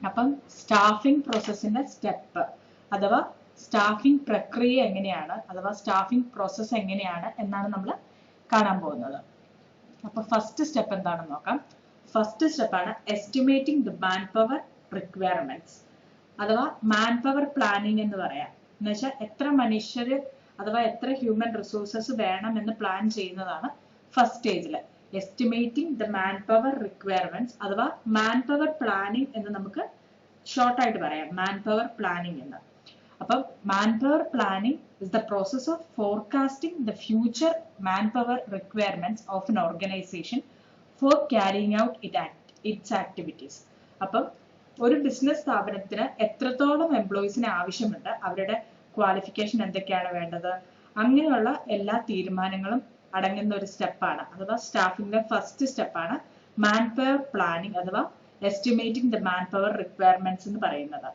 അപ്പം staffing പ്രോസസ്സിന്റെ step അഥവാ staffing പ്രക്രിയ എങ്ങനെയാണ് അഥവാ സ്റ്റാഫിംഗ് പ്രോസസ്സ് എങ്ങനെയാണ് എന്നാണ് നമ്മൾ കാണാൻ പോകുന്നത്. അപ്പൊ ഫസ്റ്റ് സ്റ്റെപ്പ് എന്താണെന്ന് നോക്കാം. ഫസ്റ്റ് സ്റ്റെപ്പാണ് estimating the man power requirements അഥവാ മാൻ പവർ പ്ലാനിങ് എന്ന് പറയാം. എന്ന് വെച്ചാൽ എത്ര മനുഷ്യര് അഥവാ എത്ര ഹ്യൂമൻ റിസോഴ്സസ് വേണം എന്ന് പ്ലാൻ ചെയ്യുന്നതാണ് ഫസ്റ്റ് സ്റ്റേജിൽ. Estimating the man power requirements അഥവാ മാൻ പവർ പ്ലാനിങ് എന്ന് നമുക്ക് ഷോർട്ടായിട്ട് പറയാം, മാൻ പവർ പ്ലാനിങ് എന്ന്. അപ്പം man power planning is the process of forecasting the future man power requirements of an organisation for carrying out its activities. അപ്പം ഒരു business സ്ഥാപനത്തിന് എത്രത്തോളം എംപ്ലോയീസിന് ആവശ്യമുണ്ട്, അവരുടെ ക്വാളിഫിക്കേഷൻ എന്തൊക്കെയാണ് വേണ്ടത്, അങ്ങനെയുള്ള എല്ലാ തീരുമാനങ്ങളും അടങ്ങുന്ന ഒരു സ്റ്റെപ്പാണ് അഥവാ സ്റ്റാഫിംഗിലെ ഫസ്റ്റ് സ്റ്റെപ്പാണ് മാൻ പവർ പ്ലാനിങ് അഥവാ estimating the man power requirements എന്ന് പറയുന്നത്.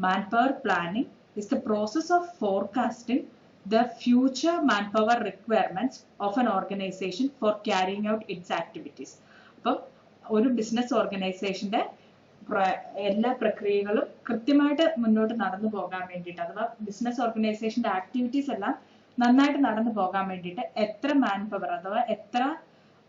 Man power planning is the process of forecasting the future man power requirements of an organisation for carrying out its activities. അപ്പം ഒരു ബിസിനസ് ഓർഗനൈസേഷന്റെ എല്ലാ പ്രക്രിയകളും കൃത്യമായിട്ട് മുന്നോട്ട് നടന്നു പോകാൻ വേണ്ടിയിട്ട് അഥവാ ബിസിനസ് ഓർഗനൈസേഷന്റെ ആക്ടിവിറ്റീസ് എല്ലാം നന്നായിട്ട് നടന്നു പോകാൻ വേണ്ടിയിട്ട് എത്ര മാൻ പവർ അഥവാ എത്ര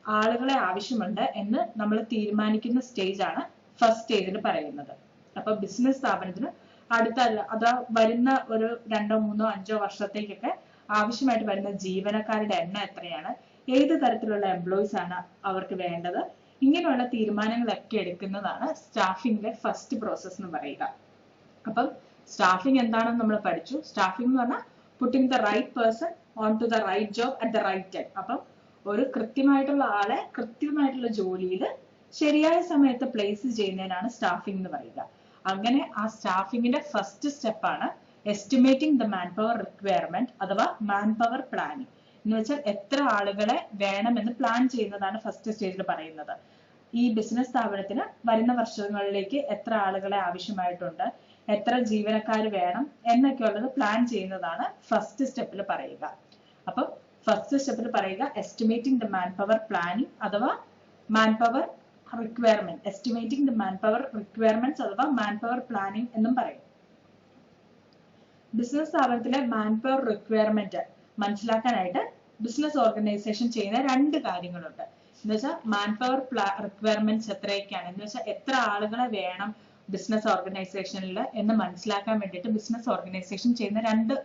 ആളുകളെ ആവശ്യമുണ്ട് എന്ന് നമ്മൾ തീരുമാനിക്കുന്ന സ്റ്റേജ് ആണ് ഫസ്റ്റ് സ്റ്റേജിൽ പറയുന്നത്. അപ്പൊ ബിസിനസ് സ്ഥാപനത്തിന് അടുത്ത അഥവാ വരുന്ന ഒരു 2, 3, 5 വർഷത്തേക്കൊക്കെ ആവശ്യമായിട്ട് വരുന്ന ജീവനക്കാരുടെ എണ്ണം എത്രയാണ്, ഏത് തരത്തിലുള്ള എംപ്ലോയീസ് ആണ് അവർക്ക് വേണ്ടത്, ഇങ്ങനെയുള്ള തീരുമാനങ്ങളൊക്കെ എടുക്കുന്നതാണ് സ്റ്റാഫിംഗിലെ ഫസ്റ്റ് പ്രോസസ് എന്ന് പറയുക. അപ്പം സ്റ്റാഫിംഗ് എന്താണെന്ന് നമ്മൾ പഠിച്ചു. സ്റ്റാഫിംഗ് എന്ന് പറഞ്ഞാൽ putting the right person on to the right job at the right time. അപ്പം ഒരു കൃത്യമായിട്ടുള്ള ആളെ കൃത്യമായിട്ടുള്ള ജോലിയിൽ ശരിയായ സമയത്ത് പ്ലേസ് ചെയ്യുന്നതിനാണ് സ്റ്റാഫിംഗ് എന്ന് പറയുക. അങ്ങനെ ആ സ്റ്റാഫിംഗിന്റെ ഫസ്റ്റ് സ്റ്റെപ്പാണ് estimating the man power requirement അഥവാ മാൻ പവർ പ്ലാനിങ്. എന്ന് വെച്ചാൽ എത്ര ആളുകളെ വേണമെന്ന് പ്ലാൻ ചെയ്യുന്നതാണ് ഫസ്റ്റ് സ്റ്റേജിൽ പറയുന്നത്. ഈ ബിസിനസ് സ്ഥാപനത്തിന് വരുന്ന വർഷങ്ങളിലേക്ക് എത്ര ആളുകളെ ആവശ്യമായിട്ടുണ്ട്, എത്ര ജീവനക്കാർ വേണം എന്നൊക്കെ ഉള്ളത് പ്ലാൻ ചെയ്യുന്നതാണ് ഫസ്റ്റ് സ്റ്റെപ്പിൽ പറയുക. അപ്പം ഫസ്റ്റ് സ്റ്റെപ്പിൽ പറയുക estimating the man power planning അഥവാ man power requirement. Estimating the man power requirements അഥവാ മാൻ പവർ പ്ലാനിങ് എന്നും പറയും. ബിസിനസ് സ്ഥാപനത്തിലെ മാൻ പവർ റിക്വയർമെന്റ് മനസ്സിലാക്കാനായിട്ട് ബിസിനസ് ഓർഗനൈസേഷൻ ചെയ്യുന്ന 2 കാര്യങ്ങളുണ്ട്. എന്ന് വെച്ചാൽ മാൻ പവർ റിക്വയർമെന്റ്സ് എത്രയൊക്കെയാണ്, എന്ന് വെച്ചാൽ എത്ര ആളുകളെ വേണം ബിസിനസ് ഓർഗനൈസേഷനിൽ എന്ന് മനസ്സിലാക്കാൻ വേണ്ടിയിട്ട് ബിസിനസ് ഓർഗനൈസേഷൻ ചെയ്യുന്ന 2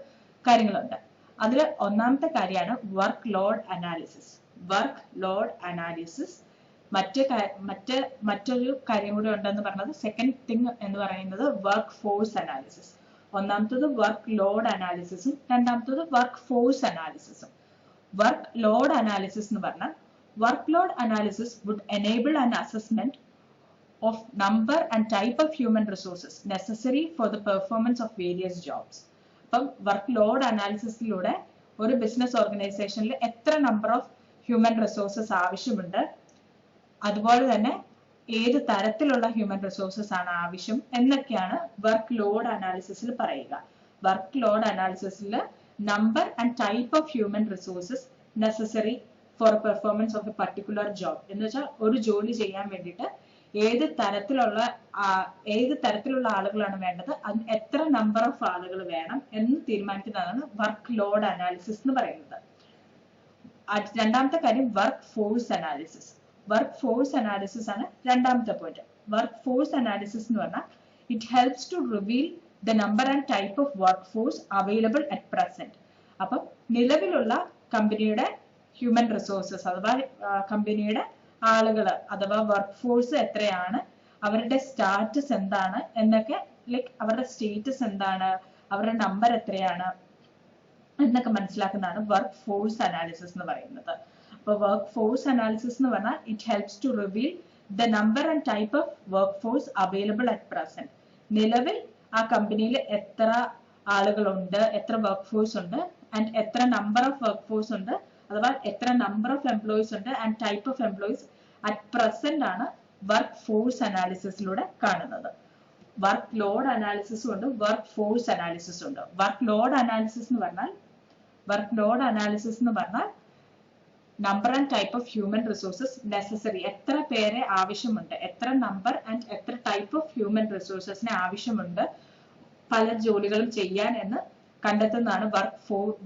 കാര്യങ്ങളുണ്ട്. അതിൽ ഒന്നാമത്തെ കാര്യമാണ് work load analysis. Work load analysis. മറ്റൊരു കാര്യം കൂടി ഉണ്ടെന്ന് പറഞ്ഞത് സെക്കൻഡ് തിങ് എന്ന് പറയുന്നത് വർക്ക് ഫോഴ്സ് അനാലിസിസ്. ഒന്നാമത്തത് വർക്ക് ലോഡ് അനാലിസിസും രണ്ടാമത്തത് വർക്ക് ഫോഴ്സ് അനാലിസിസും. വർക്ക് ലോഡ് അനാലിസിസ് എന്ന് പറഞ്ഞാൽ work load analysis would enable an assessment of number and type of human resources necessary for the performance of various jobs. അപ്പം work load അനാലിസിസിലൂടെ ഒരു business ഓർഗനൈസേഷനിൽ എത്ര number of human resources ആവശ്യമുണ്ട്, അതുപോലെ തന്നെ ഏത് തരത്തിലുള്ള ഹ്യൂമൻ റിസോഴ്സസ് ആണ് ആവശ്യം എന്നൊക്കെയാണ് വർക്ക് ലോഡ് അനാലിസിസിൽ പറയുക. വർക്ക് ലോഡ് അനാലിസിസിൽ number and type of human resources necessary for performance of a particular job. എന്ന് വെച്ചാൽ ഒരു ജോലി ചെയ്യാൻ വേണ്ടിയിട്ട് ഏത് തരത്തിലുള്ള ആളുകളാണ് വേണ്ടത്, അതിന് എത്ര നമ്പർ ഓഫ് ആളുകൾ വേണം എന്ന് തീരുമാനിക്കുന്നതാണ് വർക്ക് ലോഡ് അനാലിസിസ് എന്ന് പറയുന്നത്. രണ്ടാമത്തെ കാര്യം work force analysis. Work force analysis ആണ് രണ്ടാമത്തെ പോയിന്റ്. വർക്ക് ഫോഴ്സ് അനാലിസിസ് എന്ന് പറഞ്ഞാൽ it helps to reveal the number and type of workforce available at present. അപ്പം നിലവിലുള്ള കമ്പനിയുടെ ഹ്യൂമൻ റിസോഴ്സസ് അഥവാ കമ്പനിയുടെ ആളുകൾ അഥവാ വർക്ക് ഫോഴ്സ് എത്രയാണ്, അവരുടെ സ്റ്റാറ്റസ് എന്താണ് എന്നൊക്കെ, ലൈക്ക് അവരുടെ സ്റ്റേറ്റസ് എന്താണ്, അവരുടെ നമ്പർ എത്രയാണ് എന്നൊക്കെ മനസ്സിലാക്കുന്നതാണ് വർക്ക് ഫോഴ്സ് അനാലിസിസ് എന്ന് പറയുന്നത്. അപ്പോൾ വർക്ക് ഫോഴ്സ് അനാലിസിസ് എന്ന് പറഞ്ഞാൽ it helps to reveal the number and type of workforce available at present. നിലവിൽ ആ കമ്പനിയിൽ എത്ര ആളുകളുണ്ട്, എത്ര വർക്ക് ഫോഴ്സ് ഉണ്ട്, ആൻഡ് എത്ര നമ്പർ ഓഫ് വർക്ക് ഫോഴ്സ് ഉണ്ട്, അഥവാ എത്ര നമ്പർ ഓഫ് എംപ്ലോയീസ് ഉണ്ട് and type of employees at present ആണ് വർക്ക് ഫോഴ്സ് അനാലിസിസിലൂടെ കാണുന്നത്. വർക്ക് ലോഡ് അനാലിസിസും ഉണ്ട്, വർക്ക് ഫോഴ്സ് അനാലിസിസും ഉണ്ട്. വർക്ക് ലോഡ് അനാലിസിസ് എന്ന് പറഞ്ഞാൽ number and type of human resources necessary, എത്ര പേരെ ആവശ്യമുണ്ട്, എത്ര നമ്പർ ആൻഡ് എത്ര ടൈപ്പ് ഓഫ് ഹ്യൂമൻ റിസോഴ്സസിനെ ആവശ്യമുണ്ട് പല ജോലികളും ചെയ്യാൻ എന്ന് കണ്ടെത്തുന്നതാണ്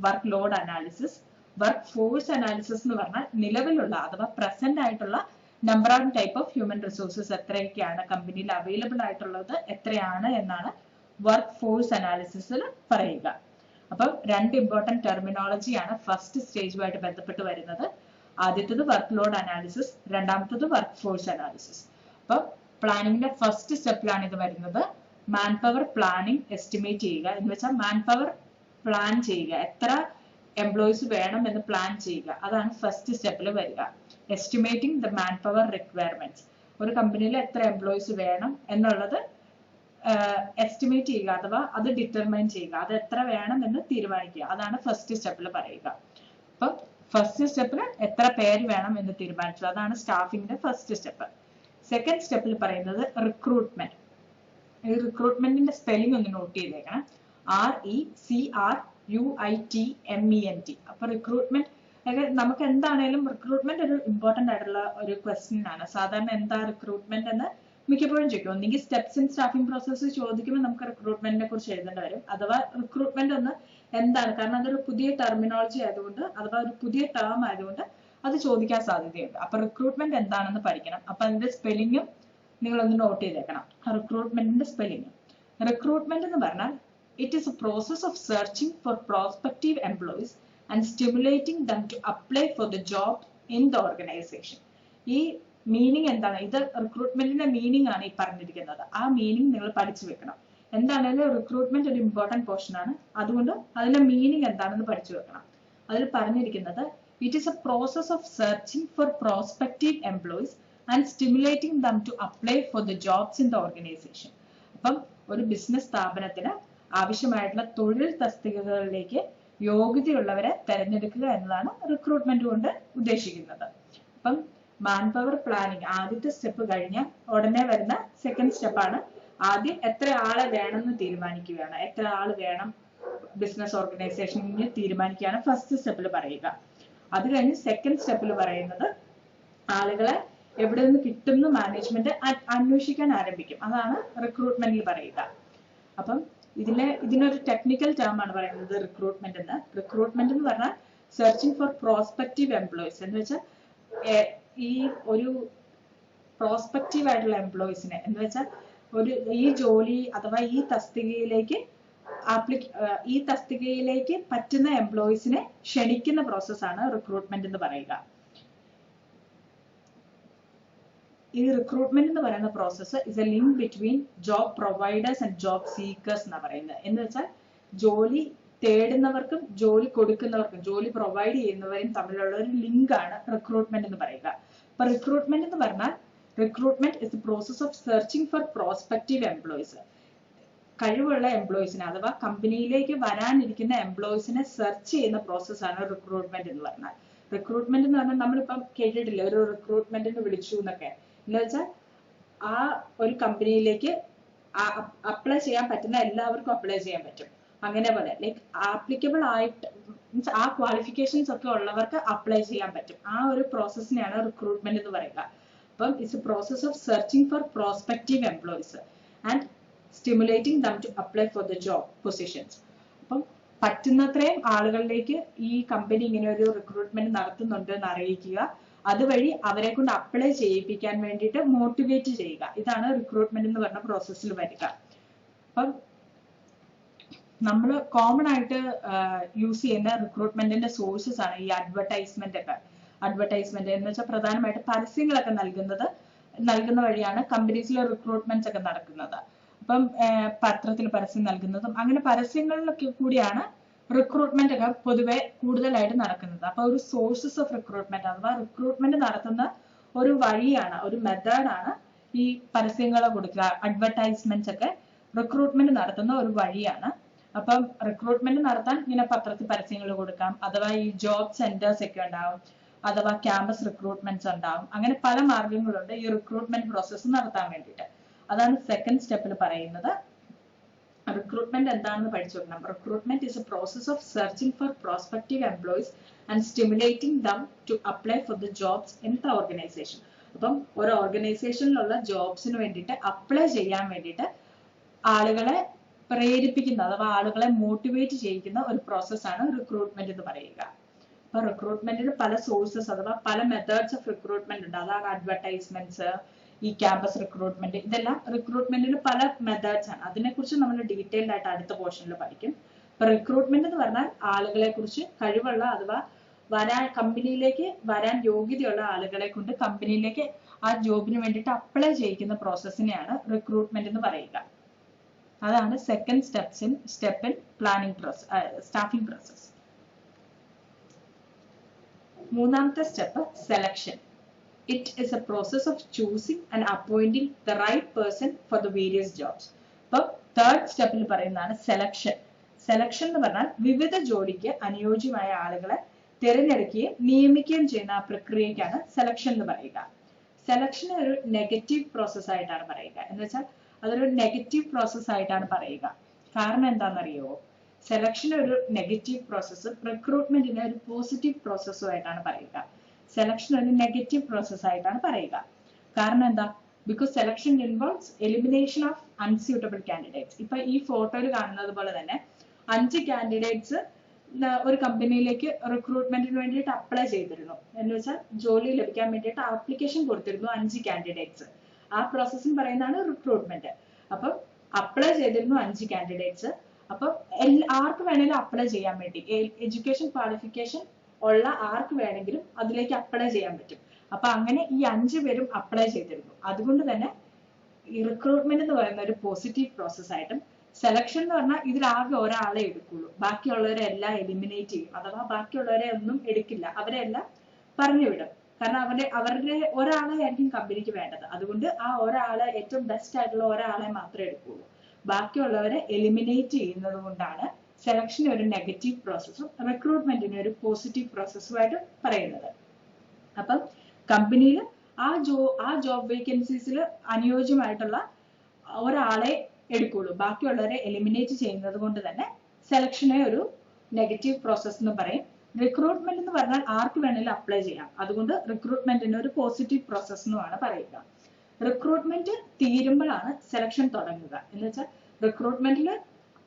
work load analysis. Work force analysis എന്ന് പറഞ്ഞാൽ നിലവിലുള്ള അഥവാ പ്രസന്റ് ആയിട്ടുള്ള number and type of human resources എത്രയൊക്കെയാണ് കമ്പനിയിൽ അവൈലബിൾ ആയിട്ടുള്ളത് എത്രയാണ് എന്നാണ് വർക്ക് ഫോഴ്സ് അനാലിസിസിൽ പറയുക. അപ്പം രണ്ട് ഇമ്പോർട്ടന്റ് ടെർമിനോളജിയാണ് ഫസ്റ്റ് സ്റ്റേജുമായിട്ട് ബന്ധപ്പെട്ട് വരുന്നത്. ആദ്യത്തേത് വർക്ക് ലോഡ് അനാലിസിസ്, രണ്ടാമത്തേത് വർക്ക് ഫോഴ്സ് അനാലിസിസ്. അപ്പം പ്ലാനിങ്ങിന്റെ ഫസ്റ്റ് സ്റ്റെപ്പിലാണ് ഇത് വരുന്നത്. മാൻ പവർ പ്ലാനിങ് എസ്റ്റിമേറ്റ് ചെയ്യുക എന്ന് വെച്ചാൽ മാൻ പവർ പ്ലാൻ ചെയ്യുക, എത്ര എംപ്ലോയീസ് വേണം എന്ന് പ്ലാൻ ചെയ്യുക, അതാണ് ഫസ്റ്റ് സ്റ്റെപ്പിൽ വരിക. Estimating the man power requirements, ഒരു കമ്പനിയിൽ എത്ര എംപ്ലോയീസ് വേണം എന്നുള്ളത് എസ്റ്റിമേറ്റ് ചെയ്യുക അഥവാ അത് ഡിറ്റർമൈൻ ചെയ്യുക, അത് എത്ര വേണം എന്ന് തീരുമാനിക്കുക, അതാണ് ഫസ്റ്റ് സ്റ്റെപ്പിൽ പറയുക. അപ്പൊ ഫസ്റ്റ് സ്റ്റെപ്പിൽ എത്ര പേര് വേണം എന്ന് തീരുമാനിച്ചു, അതാണ് സ്റ്റാഫിംഗിന്റെ ഫസ്റ്റ് സ്റ്റെപ്പ്. സെക്കൻഡ് സ്റ്റെപ്പിൽ പറയുന്നത് റിക്രൂട്ട്മെന്റ്. ഈ റിക്രൂട്ട്മെന്റിന്റെ സ്പെല്ലിംഗ് ഒന്ന് നോട്ട് ചെയ്തേക്കണം. RECRUITMENT. അപ്പൊ റിക്രൂട്ട്മെന്റ് നമുക്ക് എന്താണേലും റിക്രൂട്ട്മെന്റ് ഒരു ഇമ്പോർട്ടന്റ് ആയിട്ടുള്ള ഒരു ക്വസ്റ്റ്യൻ ആണ്. സാധാരണ എന്താ റിക്രൂട്ട്മെന്റ് എന്ന് മിക്കപ്പോഴും ചോദിക്കും. ഒന്നെങ്കിൽ സ്റ്റെപ്സ് ഇൻ സ്റ്റാഫിംഗ് പ്രോസസ്സ് ചോദിക്കുമ്പോൾ നമുക്ക് റിക്രൂട്ട്മെന്റിനെ കുറിച്ച് എഴുതേണ്ടി വരും. അഥവാ റിക്രൂട്ട്മെന്റ് ഒന്ന് എന്താണ്, കാരണം അതൊരു പുതിയ ടെർമിനോളജി ആയതുകൊണ്ട് അഥവാ ഒരു പുതിയ ടേം ആയതുകൊണ്ട് അത് ചോദിക്കാൻ സാധ്യതയുണ്ട്. അപ്പൊ റിക്രൂട്ട്മെന്റ് എന്താണെന്ന് പഠിക്കണം. അപ്പൊ അതിന്റെ സ്പെല്ലിങ്ങും നിങ്ങളൊന്ന് നോട്ട് ചെയ്തേക്കണം. റിക്രൂട്ട്മെന്റിന്റെ സ്പെല്ലിംഗ്. റിക്രൂട്ട്മെന്റ് എന്ന് പറഞ്ഞാൽ it is a process of searching for prospective employees and stimulating them to apply for the job in the organisation. ഈ മീനിങ് എന്താണ്, ഇത് റിക്രൂട്ട്മെന്റിന്റെ മീനിങ് ആണ് ഈ പറഞ്ഞിരിക്കുന്നത്. ആ മീനിങ് നിങ്ങൾ പഠിച്ചു വെക്കണം. എന്താണെങ്കിലും റിക്രൂട്ട്മെന്റ് ഒരു ഇമ്പോർട്ടന്റ് പോർഷൻ ആണ്, അതുകൊണ്ട് അതിന്റെ മീനിങ് എന്താണെന്ന് പഠിച്ചു വെക്കണം. അതിൽ പറഞ്ഞിരിക്കുന്നത് it is a process of searching for prospective employees and stimulating them to apply for the jobs in the organisation. അപ്പം ഒരു ബിസിനസ് സ്ഥാപനത്തിന് ആവശ്യമായിട്ടുള്ള തൊഴിൽ തസ്തികകളിലേക്ക് യോഗ്യതയുള്ളവരെ തെരഞ്ഞെടുക്കുക എന്നതാണ് റിക്രൂട്ട്മെന്റ് കൊണ്ട് ഉദ്ദേശിക്കുന്നത്. അപ്പം മാൻ പവർ പ്ലാനിങ് ആദ്യത്തെ സ്റ്റെപ്പ് കഴിഞ്ഞാൽ ഉടനെ വരുന്ന സെക്കൻഡ് സ്റ്റെപ്പാണ്. ആദ്യം എത്ര ആളെ വേണമെന്ന് തീരുമാനിക്കുകയാണ്, എത്ര ആള് വേണം ബിസിനസ് ഓർഗനൈസേഷനിൽ തീരുമാനിക്കുകയാണ് ഫസ്റ്റ് സ്റ്റെപ്പിൽ പറയുക. അത് കഴിഞ്ഞ് സെക്കൻഡ് സ്റ്റെപ്പിൽ പറയുന്നത് ആളുകളെ എവിടെ നിന്ന് കിട്ടുന്നു മാനേജ്മെന്റ് അന്വേഷിക്കാൻ ആരംഭിക്കും, അതാണ് റിക്രൂട്ട്മെന്റിൽ പറയുക. അപ്പം ഇതിനൊരു ടെക്നിക്കൽ ടേം ആണ് പറയുന്നത് റിക്രൂട്ട്മെന്റ് എന്ന്. റിക്രൂട്ട്മെന്റ് എന്ന് പറഞ്ഞാൽ സെർച്ചിങ് ഫോർ പ്രോസ്പെക്റ്റീവ് എംപ്ലോയീസ് എന്ന് വെച്ചാൽ ഈ ഒരു പ്രോസ്പെക്റ്റീവ് ആയിട്ടുള്ള എംപ്ലോയീസിനെ എന്ന് വെച്ചാൽ ഈ ജോലി അഥവാ ഈ തസ്തികയിലേക്ക് പറ്റുന്ന എംപ്ലോയീസിനെ ക്ഷണിക്കുന്ന പ്രോസസ്സാണ് റിക്രൂട്ട്മെന്റ് എന്ന് പറയുക. ഈ റിക്രൂട്ട്മെന്റ് എന്ന് പറയുന്ന process is A link between job providers and job seekers എന്നാണ് പറയുന്നത്. എന്ന് വെച്ചാൽ ജോലി തേടുന്നവർക്കും ജോലി കൊടുക്കുന്നവർക്കും ജോലി പ്രൊവൈഡ് ചെയ്യുന്നവരും തമ്മിലുള്ള ഒരു ലിങ്ക് ആണ് റിക്രൂട്ട്മെന്റ് എന്ന് പറയുക. അപ്പൊ റിക്രൂട്ട്മെന്റ് എന്ന് പറഞ്ഞാൽ recruitment is the process of searching for prospective employees. കഴിവുള്ള എംപ്ലോയീസിനെ അഥവാ കമ്പനിയിലേക്ക് വരാനിരിക്കുന്ന എംപ്ലോയീസിനെ സെർച്ച് ചെയ്യുന്ന പ്രോസസ്സാണ് റിക്രൂട്ട്മെന്റ് എന്ന് പറഞ്ഞാൽ. റിക്രൂട്ട്മെന്റ് എന്ന് പറഞ്ഞാൽ നമ്മളിപ്പം കേട്ടിട്ടില്ലേ ഒരു റിക്രൂട്ട്മെന്റിന് വിളിച്ചു എന്നൊക്കെ. എന്ന് വെച്ചാൽ ആ ഒരു കമ്പനിയിലേക്ക് അപ്ലൈ ചെയ്യാൻ പറ്റുന്ന എല്ലാവർക്കും അപ്ലൈ ചെയ്യാൻ പറ്റും. അങ്ങനെ പോലെ ലൈക്ക് ആപ്ലിക്കബിൾ ആയിട്ട് മീൻസ് ആ ക്വാളിഫിക്കേഷൻസ് ഒക്കെ ഉള്ളവർക്ക് അപ്ലൈ ചെയ്യാൻ പറ്റും. ആ ഒരു പ്രോസസ്സിനെയാണ് റിക്രൂട്ട്മെന്റ് എന്ന് പറയുക. അപ്പം it's a process of searching for prospective employees and stimulating them to apply for the job positions. അപ്പം പറ്റുന്നത്രയും ആളുകളിലേക്ക് ഈ കമ്പനി ഇങ്ങനെ ഒരു റിക്രൂട്ട്മെന്റ് നടത്തുന്നുണ്ട് എന്ന് അറിയിക്കുക, അതുവഴി അവരെ കൊണ്ട് അപ്ലൈ ചെയ്യിപ്പിക്കാൻ വേണ്ടിയിട്ട് മോട്ടിവേറ്റ് ചെയ്യുക. ഇതാണ് റിക്രൂട്ട്മെന്റ് എന്ന് പറഞ്ഞ പ്രോസസ്സിൽ വരിക. അപ്പം നമ്മൾ കോമൺ ആയിട്ട് യൂസ് ചെയ്യുന്ന റിക്രൂട്ട്മെന്റിന്റെ സോഴ്സസ് ആണ് ഈ അഡ്വർടൈസ്മെന്റ് ഒക്കെ. അഡ്വർടൈസ്മെന്റ് എന്ന് വെച്ചാൽ പ്രധാനമായിട്ട് പരസ്യങ്ങളൊക്കെ നൽകുന്ന വഴിയാണ് കമ്പനീസിലെ റിക്രൂട്ട്മെന്റ്സ് ഒക്കെ നടക്കുന്നത്. അപ്പം പത്രത്തിൽ പരസ്യം നൽകുന്നതും അങ്ങനെ പരസ്യങ്ങളിലൊക്കെ കൂടിയാണ് റിക്രൂട്ട്മെന്റ് ഒക്കെ പൊതുവെ കൂടുതലായിട്ട് നടക്കുന്നത്. അപ്പൊ ഒരു സോഴ്സസ് ഓഫ് റിക്രൂട്ട്മെന്റ് അഥവാ റിക്രൂട്ട്മെന്റ് നടത്തുന്ന ഒരു വഴിയാണ്, ഒരു മെത്തേഡാണ് ഈ പരസ്യങ്ങളെ കൊടുക്കുക. അഡ്വർടൈസ്മെന്റ്സ് ഒക്കെ റിക്രൂട്ട്മെന്റ് നടത്തുന്ന ഒരു വഴിയാണ്. അപ്പം റിക്രൂട്ട്മെന്റ് നടത്താൻ ഇങ്ങനെ പത്രത്തിൽ പരസ്യങ്ങൾ കൊടുക്കാം, അഥവാ ഈ ജോബ് സെന്റേഴ്സ് ഒക്കെ ഉണ്ടാവും, അഥവാ ക്യാമ്പസ് റിക്രൂട്ട്മെന്റ്സ് ഉണ്ടാവും. അങ്ങനെ പല മാർഗങ്ങളുണ്ട് ഈ റിക്രൂട്ട്മെന്റ് പ്രോസസ്സ് നടത്താൻ വേണ്ടിയിട്ട്. അതാണ് സെക്കൻഡ് സ്റ്റെപ്പിൽ പറയുന്നത്. റിക്രൂട്ട്മെന്റ് എന്താണെന്ന് പഠിച്ചു വെക്കണം. Recruitment is a process of searching for prospective employees and stimulating them to apply for the jobs in the organization. അപ്പം ഒരു ഓർഗനൈസേഷനിലുള്ള ജോബ്സിന് വേണ്ടിയിട്ട് അപ്ലൈ ചെയ്യാൻ വേണ്ടിയിട്ട് ആളുകളെ പ്രേരിപ്പിക്കുന്ന അഥവാ ആളുകളെ മോട്ടിവേറ്റ് ചെയ്യിക്കുന്ന ഒരു പ്രോസസ്സാണ് റിക്രൂട്ട്മെന്റ് എന്ന് പറയുക. അപ്പൊ റിക്രൂട്ട്മെന്റിന് പല സോഴ്സസ് അഥവാ പല മെത്തേഡ്സ് ഓഫ് റിക്രൂട്ട്മെന്റ് ഉണ്ട്. അതാണ് അഡ്വർടൈസ്മെന്റ്സ്, ഈ ക്യാമ്പസ് റിക്രൂട്ട്മെന്റ്, ഇതെല്ലാം റിക്രൂട്ട്മെന്റിന് പല മെത്തേഡ്സ് ആണ്. അതിനെക്കുറിച്ച് നമ്മൾ ഡീറ്റെയിൽഡ് ആയിട്ട് അടുത്ത പോർഷനിൽ പഠിക്കും. അപ്പൊ റിക്രൂട്ട്മെന്റ് എന്ന് പറഞ്ഞാൽ ആളുകളെ കുറിച്ച് കഴിവുള്ള അഥവാ കമ്പനിയിലേക്ക് വരാൻ യോഗ്യതയുള്ള ആളുകളെ കൊണ്ട് കമ്പനിയിലേക്ക് ആ ജോബിന് വേണ്ടിയിട്ട് അപ്ലൈ ചെയ്യിക്കുന്ന പ്രോസസ്സിനെയാണ് റിക്രൂട്ട്മെന്റ് എന്ന് പറയുക. അതാണ് second step in planning process, staffing process. മൂന്നാമത്തെ step selection. It is a process of choosing and appointing the right person for the various jobs. അപ്പം തേർഡ് സ്റ്റെപ്പിൽ പറയുന്നതാണ് സെലക്ഷൻ. സെലക്ഷൻ എന്ന് പറഞ്ഞാൽ വിവിധ ജോലിക്ക് അനുയോജ്യമായ ആളുകളെ തിരഞ്ഞെടുക്കുകയും നിയമിക്കുകയും ചെയ്യുന്ന ആ പ്രക്രിയക്കാണ് സെലക്ഷൻ എന്ന് പറയുക. സെലക്ഷൻ ഒരു നെഗറ്റീവ് പ്രോസസ് ആയിട്ടാണ് പറയുക. എന്ന് വെച്ചാൽ അതൊരു നെഗറ്റീവ് പ്രോസസ് ആയിട്ടാണ് പറയുക. കാരണം എന്താണെന്നറിയോ? സെലക്ഷൻ ഒരു നെഗറ്റീവ് പ്രോസസ്സ്, റിക്രൂട്ട്മെന്റിന് ഒരു പോസിറ്റീവ് പ്രോസസ്സും ആയിട്ടാണ് പറയുക. സെലക്ഷൻ ഒരു നെഗറ്റീവ് പ്രോസസ് ആയിട്ടാണ് പറയുക. കാരണം എന്താ? Because selection involves elimination of unsuitable candidates. ഇപ്പൊ ഈ ഫോട്ടോയിൽ കാണുന്നത് പോലെ തന്നെ 5 കാൻഡിഡേറ്റ്സ് ഒരു കമ്പനിയിലേക്ക് റിക്രൂട്ട്മെന്റിന് വേണ്ടിയിട്ട് അപ്ലൈ ചെയ്തിരുന്നു. എന്ന് വെച്ചാൽ ജോലി ലഭിക്കാൻ വേണ്ടിയിട്ട് ആപ്ലിക്കേഷൻ കൊടുത്തിരുന്നു 5 കാൻഡിഡേറ്റ്സ്. ആ പ്രോസസ്സിന് പറയുന്നതാണ് റിക്രൂട്ട്മെന്റ്. അപ്പം അപ്ലൈ ചെയ്തിരുന്നു 5 കാൻഡിഡേറ്റ്സ്. അപ്പം ആർക്ക് വേണമെങ്കിലും അപ്ലൈ ചെയ്യാൻ വേണ്ടി എഡ്യൂക്കേഷൻ ക്വാളിഫിക്കേഷൻ ഉള്ള ആർക്ക് വേണമെങ്കിലും അതിലേക്ക് അപ്ലൈ ചെയ്യാൻ പറ്റും. അപ്പൊ അങ്ങനെ ഈ 5 പേരും അപ്ലൈ ചെയ്തിരുന്നു. അതുകൊണ്ട് തന്നെ ഈ റിക്രൂട്ട്മെന്റ് എന്ന് പറയുന്ന ഒരു പോസിറ്റീവ് പ്രോസസ് ആയിട്ടും സെലക്ഷൻ എന്ന് പറഞ്ഞാൽ ഇതിലാകെ ഒരാളെ എടുക്കുള്ളൂ, ബാക്കിയുള്ളവരെ എല്ലാം എലിമിനേറ്റ് ചെയ്യും. അഥവാ ബാക്കിയുള്ളവരെ ഒന്നും എടുക്കില്ല, അവരെ എല്ലാം പറഞ്ഞു വിടും. കാരണം അവരുടെ ഒരാളെ ആയിരിക്കും കമ്പനിക്ക് വേണ്ടത്. അതുകൊണ്ട് ആ ഒരാളെ, ഏറ്റവും ബെസ്റ്റ് ആയിട്ടുള്ള ഒരാളെ മാത്രമേ എടുക്കുള്ളൂ. ബാക്കിയുള്ളവരെ എലിമിനേറ്റ് ചെയ്യുന്നത് കൊണ്ടാണ് സെലക്ഷൻ ഒരു നെഗറ്റീവ് പ്രോസസ്സും റിക്രൂട്ട്മെന്റിന് ഒരു പോസിറ്റീവ് പ്രോസസ്സുമായിട്ട് പറയുന്നത്. അപ്പം കമ്പനിയിൽ ആ ജോബ് വേക്കൻസീസിൽ അനുയോജ്യമായിട്ടുള്ള ഒരാളെ എടുക്കുള്ളൂ, ബാക്കിയുള്ളവരെ എലിമിനേറ്റ് ചെയ്യുന്നത് കൊണ്ട് തന്നെ സെലക്ഷനെ ഒരു നെഗറ്റീവ് പ്രോസസ് എന്ന് പറയും. റിക്രൂട്ട്മെന്റ് എന്ന് പറഞ്ഞാൽ ആർക്ക് വേണമെങ്കിലും അപ്ലൈ ചെയ്യാം. അതുകൊണ്ട് റിക്രൂട്ട്മെന്റിന് ഒരു പോസിറ്റീവ് പ്രോസസ് എന്നുമാണ് പറയുക. റിക്രൂട്ട്മെന്റ് തീരുമ്പോഴാണ് സെലക്ഷൻ തുടങ്ങുക. എന്ന് വെച്ചാൽ റിക്രൂട്ട്മെന്റിൽ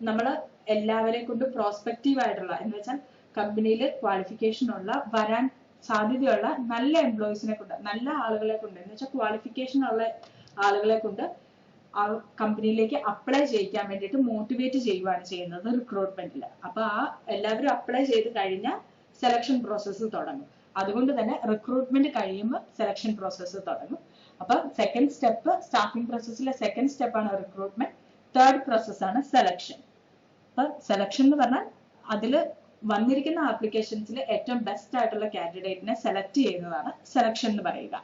നമ്മൾ എല്ലാവരെയും കൊണ്ട് പ്രോസ്പെക്റ്റീവ് ആയിട്ടുള്ള, എന്ന് വെച്ചാൽ കമ്പനിയിൽ ക്വാളിഫിക്കേഷൻ ഉള്ള, വരാൻ സാധ്യതയുള്ള നല്ല എംപ്ലോയീസിനെ കൊണ്ട്, നല്ല ആളുകളെ കൊണ്ട്, എന്ന് വെച്ചാൽ ക്വാളിഫിക്കേഷൻ ഉള്ള ആളുകളെ കൊണ്ട് ആ കമ്പനിയിലേക്ക് അപ്ലൈ ചെയ്യിക്കാൻ വേണ്ടിയിട്ട് മോട്ടിവേറ്റ് ചെയ്യുകയാണ് ചെയ്യുന്നത് റിക്രൂട്ട്മെന്റിൽ. അപ്പൊ ആ എല്ലാവരും അപ്ലൈ ചെയ്ത് കഴിഞ്ഞാൽ സെലക്ഷൻ പ്രോസസ്സ് തുടങ്ങും. അതുകൊണ്ട് തന്നെ റിക്രൂട്ട്മെന്റ് കഴിയുമ്പോൾ സെലക്ഷൻ പ്രോസസ്സ് തുടങ്ങും. അപ്പൊ സെക്കൻഡ് സ്റ്റെപ്പ്, സ്റ്റാഫിംഗ് പ്രോസസ്സിലെ സെക്കൻഡ് സ്റ്റെപ്പാണ് റിക്രൂട്ട്മെന്റ്. തേർഡ് പ്രോസസ്സാണ് സെലക്ഷൻ. അപ്പൊ സെലക്ഷൻ എന്ന് പറഞ്ഞാൽ അതിൽ വന്നിരിക്കുന്ന ആപ്ലിക്കേഷൻസിൽ ഏറ്റവും ബെസ്റ്റ് ആയിട്ടുള്ള കാൻഡിഡേറ്റിനെ സെലക്ട് ചെയ്യുന്നതാണ് സെലക്ഷൻ എന്ന് പറയുക.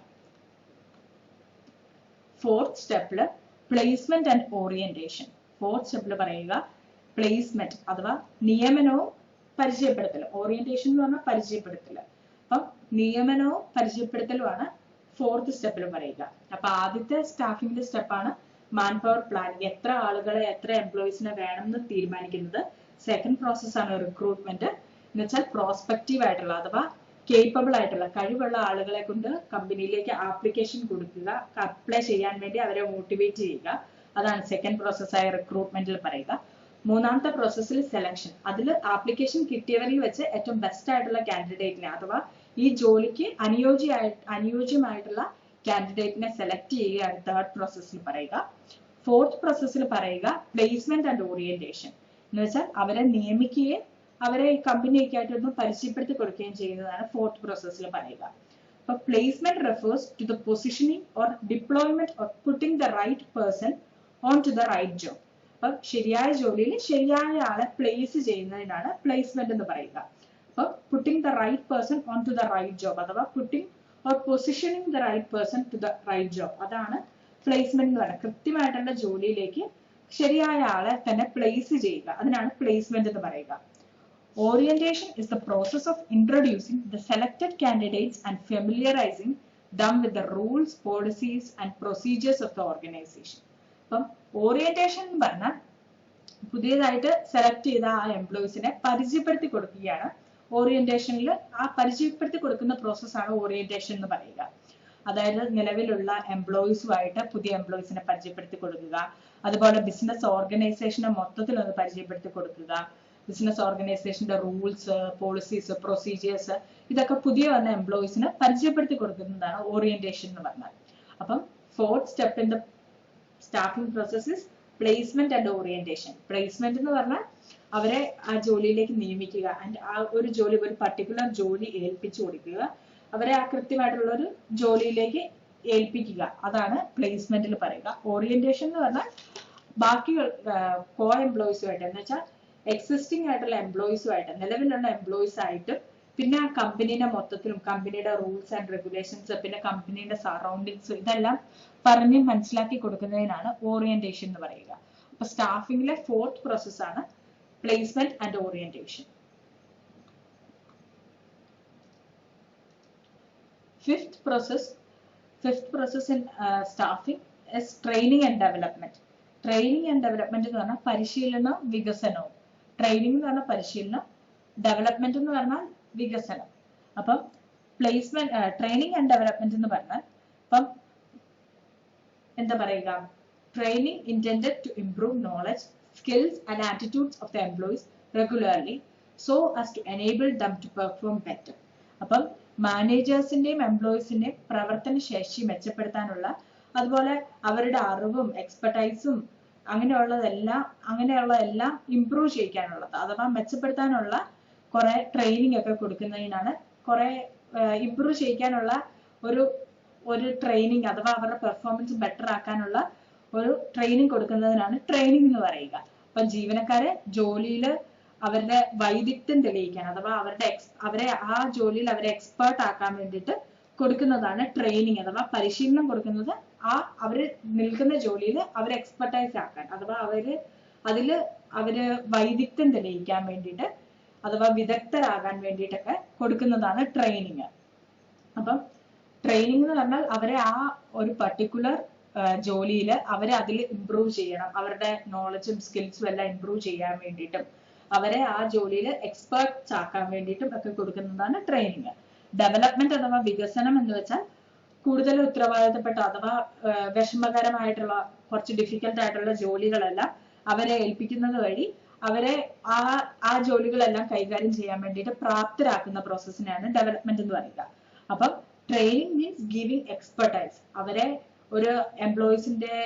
ഫോർത്ത് സ്റ്റെപ്പില് പ്ലേസ്മെന്റ് ആൻഡ് ഓറിയന്റേഷൻ. ഫോർത്ത് സ്റ്റെപ്പിൽ പറയുക പ്ലേസ്മെന്റ് അഥവാ നിയമനവും പരിചയപ്പെടുത്തലും. ഓറിയന്റേഷൻ എന്ന് പറഞ്ഞാൽ പരിചയപ്പെടുത്തല്. അപ്പം നിയമനവും പരിചയപ്പെടുത്തലുമാണ് ഫോർത്ത് സ്റ്റെപ്പിൽ പറയുക. അപ്പൊ ആദ്യത്തെ സ്റ്റാഫിംഗിന്റെ സ്റ്റെപ്പാണ് മാൻ പവർ പ്ലാനിങ്, എത്ര ആളുകളെ, എത്ര എംപ്ലോയീസിനെ വേണമെന്ന് തീരുമാനിക്കുന്നത്. സെക്കൻഡ് പ്രോസസ്സാണ് റിക്രൂട്ട്മെന്റ്. എന്ന് വെച്ചാൽ പ്രോസ്പെക്റ്റീവ് ആയിട്ടുള്ള അഥവാ കേപ്പബിൾ ആയിട്ടുള്ള, കഴിവുള്ള ആളുകളെ കൊണ്ട് കമ്പനിയിലേക്ക് ആപ്ലിക്കേഷൻ കൊടുക്കുക, അപ്ലൈ ചെയ്യാൻ വേണ്ടി അവരെ മോട്ടിവേറ്റ് ചെയ്യുക. അതാണ് സെക്കൻഡ് പ്രോസസ്സായ റിക്രൂട്ട്മെന്റിൽ പറയുക. മൂന്നാമത്തെ പ്രോസസ്സിൽ സെലക്ഷൻ. അതിൽ ആപ്ലിക്കേഷൻ കിട്ടിയവരിൽ വെച്ച് ഏറ്റവും ബെസ്റ്റ് ആയിട്ടുള്ള കാൻഡിഡേറ്റിനെ അഥവാ ഈ ജോലിക്ക് അനുയോജ്യമായിട്ടുള്ള കാൻഡിഡേറ്റിനെ സെലക്ട് ചെയ്യുകയാണ് തേർഡ് പ്രോസസ്സിൽ പറയുക. ഫോർത്ത് പ്രോസസ്സിൽ പറയുക പ്ലേസ്മെന്റ് ആൻഡ് ഓറിയന്റേഷൻ. എന്ന് വെച്ചാൽ അവരെ നിയമിക്കുകയും അവരെ കമ്പനിയൊക്കെ ആയിട്ടൊന്ന് പരിചയപ്പെടുത്തി കൊടുക്കുകയും ചെയ്യുന്നതാണ് ഫോർത്ത് പ്രോസസ്സിൽ പറയുക. അപ്പൊ placement refers to the positioning or deployment or putting the right person on to the right job. അപ്പൊ ശരിയായ ജോലിയിൽ ശരിയായ ആളെ പ്ലേസ് ചെയ്യുന്നതിനാണ് പ്ലേസ്മെന്റ് എന്ന് പറയുക. അപ്പൊ putting the right person on to the right job അഥവാ putting or positioning the right person to the right job, അതാണ് പ്ലേസ്മെന്റ് എന്ന് പറയുന്നത്. കൃത്യമായിട്ടുള്ള ജോലിയിലേക്ക് ശരിയായ ആളെ തന്നെ പ്ലേസ് ചെയ്യുക, അതിനാണ് പ്ലേസ്മെന്റ് എന്ന് പറയുക. Orientation is the process of introducing the selected candidates and familiarizing them with the rules, policies and procedures of the organization. അപ്പം ഓറിയന്റേഷൻ എന്ന് പറഞ്ഞാൽ പുതിയതായിട്ട് സെലക്ട് ചെയ്ത ആ എംപ്ലോയീസിനെ പരിചയപ്പെടുത്തി കൊടുക്കുകയാണ് ഓറിയന്റേഷനിൽ. ആ പരിചയപ്പെടുത്തി കൊടുക്കുന്ന പ്രോസസ്സാണ് ഓറിയന്റേഷൻ എന്ന് പറയുക. അതായത് നിലവിലുള്ള എംപ്ലോയീസുമായിട്ട് പുതിയ എംപ്ലോയീസിനെ പരിചയപ്പെടുത്തി കൊടുക്കുക, അതുപോലെ ബിസിനസ് ഓർഗനൈസേഷനെ മൊത്തത്തിൽ ഒന്ന് പരിചയപ്പെടുത്തി കൊടുക്കുക, ബിസിനസ് ഓർഗനൈസേഷന്റെ റൂൾസ്, പോളിസീസ്, പ്രൊസീജിയേഴ്സ്, ഇതൊക്കെ പുതിയ വന്ന എംപ്ലോയീസിന് പരിചയപ്പെടുത്തി കൊടുക്കുന്നതാണ് ഓറിയന്റേഷൻ എന്ന് പറഞ്ഞാൽ. അപ്പം fourth step in the staffing process is placement and orientation. Placement എന്ന് പറഞ്ഞാൽ അവരെ ആ ജോലിയിലേക്ക് നിയമിക്കുക, ആൻഡ് ആ ഒരു ജോലി, ഒരു പർട്ടിക്കുലർ ജോലി ഏൽപ്പിച്ചു കൊടുക്കുക, അവരെ ആ കൃത്യമായിട്ടുള്ള ഒരു ജോലിയിലേക്ക് ഏൽപ്പിക്കുക, അതാണ് പ്ലേസ്മെന്റിൽ പറയുക. ഓറിയന്റേഷൻ എന്ന് പറഞ്ഞാൽ ബാക്കി കോ എംപ്ലോയീസുമായിട്ട്, എന്ന് വെച്ചാൽ എക്സിസ്റ്റിംഗ് ആയിട്ടുള്ള എംപ്ലോയീസുമായിട്ട്, നിലവിലുള്ള എംപ്ലോയീസ് ആയിട്ട്, പിന്നെ ആ കമ്പനീനെ മൊത്തത്തിലും കമ്പനിയുടെ റൂൾസ് ആൻഡ് റെഗുലേഷൻസ്, പിന്നെ കമ്പനിയുടെ സറൗണ്ടിങ്സ്, ഇതെല്ലാം പറഞ്ഞ് മനസ്സിലാക്കി കൊടുക്കുന്നതിനാണ് ഓറിയന്റേഷൻ എന്ന് പറയുക. അപ്പൊ സ്റ്റാഫിംഗിലെ ഫോർത്ത് പ്രോസസ്സാണ് placement and orientation. Fifth process in staffing is training and development. Training and development എന്ന് പറഞ്ഞാൽ പരിശീലനവും വികസനവും. ട്രെയിനിങ് എന്ന് പറഞ്ഞാൽ പരിശീലനം, ഡെവലപ്മെന്റ് എന്ന് പറഞ്ഞാൽ വികസനം. അപ്പം പ്ലേസ്മെന്റ്, ട്രെയിനിങ് ആൻഡ് ഡെവലപ്മെന്റ് എന്ന് പറഞ്ഞാൽ അപ്പം എന്താ പറയുക, training intended to improve knowledge, skills and attitudes of the employees regularly so as to enable them to perform better. അപ്പം മാനേജേഴ്സിന്റെയും എംപ്ലോയീസിന്റെയും പ്രവർത്തന ശേഷി മെച്ചപ്പെടുത്താനുള്ള, അതുപോലെ അവരുടെ അറിവും എക്സ്പെർട്ടൈസും അങ്ങനെയുള്ളതെല്ലാം ഇംപ്രൂവ് ചെയ്യിക്കാനുള്ളത്, അഥവാ മെച്ചപ്പെടുത്താനുള്ള കുറെ ട്രെയിനിങ് ഒക്കെ കൊടുക്കുന്നതിനാണ്, കുറെ ഇംപ്രൂവ് ചെയ്യിക്കാനുള്ള ഒരു ട്രെയിനിങ്, അഥവാ അവരുടെ പെർഫോമൻസ് ബെറ്റർ ആക്കാനുള്ള ഒരു ട്രെയിനിങ് കൊടുക്കുന്നതിനാണ് ട്രെയിനിങ് എന്ന് പറയുക. അപ്പൊ ജീവനക്കാരെ ജോലിയിൽ അവരുടെ വൈദഗ്ധ്യം തെളിയിക്കാൻ, അഥവാ അവരെ ആ ജോലിയിൽ അവരെ എക്സ്പേർട്ട് ആക്കാൻ വേണ്ടിയിട്ട് കൊടുക്കുന്നതാണ് ട്രെയിനിങ്, അഥവാ പരിശീലനം കൊടുക്കുന്നത്. അവര് നിൽക്കുന്ന ജോലിയിൽ അവരെ എക്സ്പെർട്ടൈസ് ആക്കാൻ, അഥവാ അവര് വൈദഗ്ധ്യം തെളിയിക്കാൻ വേണ്ടിയിട്ട്, അഥവാ വിദഗ്ധരാകാൻ വേണ്ടിയിട്ടൊക്കെ കൊടുക്കുന്നതാണ് ട്രെയിനിങ്. അപ്പം ട്രെയിനിങ് എന്ന് പറഞ്ഞാൽ അവരെ ആ ഒരു പർട്ടിക്കുലർ ജോലിയിൽ അവരെ അതിൽ ഇംപ്രൂവ് ചെയ്യണം, അവരുടെ നോളജും സ്കിൽസും എല്ലാം ഇംപ്രൂവ് ചെയ്യാൻ വേണ്ടിയിട്ടും, അവരെ ആ ജോലിയിൽ എക്സ്പേർട്സ് ആക്കാൻ വേണ്ടിയിട്ടും ഒക്കെ കൊടുക്കുന്നതാണ് ട്രെയിനിങ്. ഡെവലപ്മെന്റ് അഥവാ വികസനം എന്ന് വെച്ചാൽ കൂടുതൽ ഉത്തരവാദിത്തപ്പെട്ട, അഥവാ വിഷമകരമായിട്ടുള്ള, കുറച്ച് ഡിഫിക്കൽട്ട് ആയിട്ടുള്ള ജോലികളെല്ലാം അവരെ ഏൽപ്പിക്കുന്നത് വഴി അവരെ ആ ജോലികളെല്ലാം കൈകാര്യം ചെയ്യാൻ വേണ്ടിയിട്ട് പ്രാപ്തരാക്കുന്ന പ്രോസസ്സിനെയാണ് ഡെവലപ്മെന്റ് എന്ന് പറയുക. അപ്പം ട്രെയിനിങ് മീൻസ് ഗിവിംഗ് എക്സ്പെർട്ടൈസ്, അവരെ ഒരു എംപ്ലോയീസിന്റെ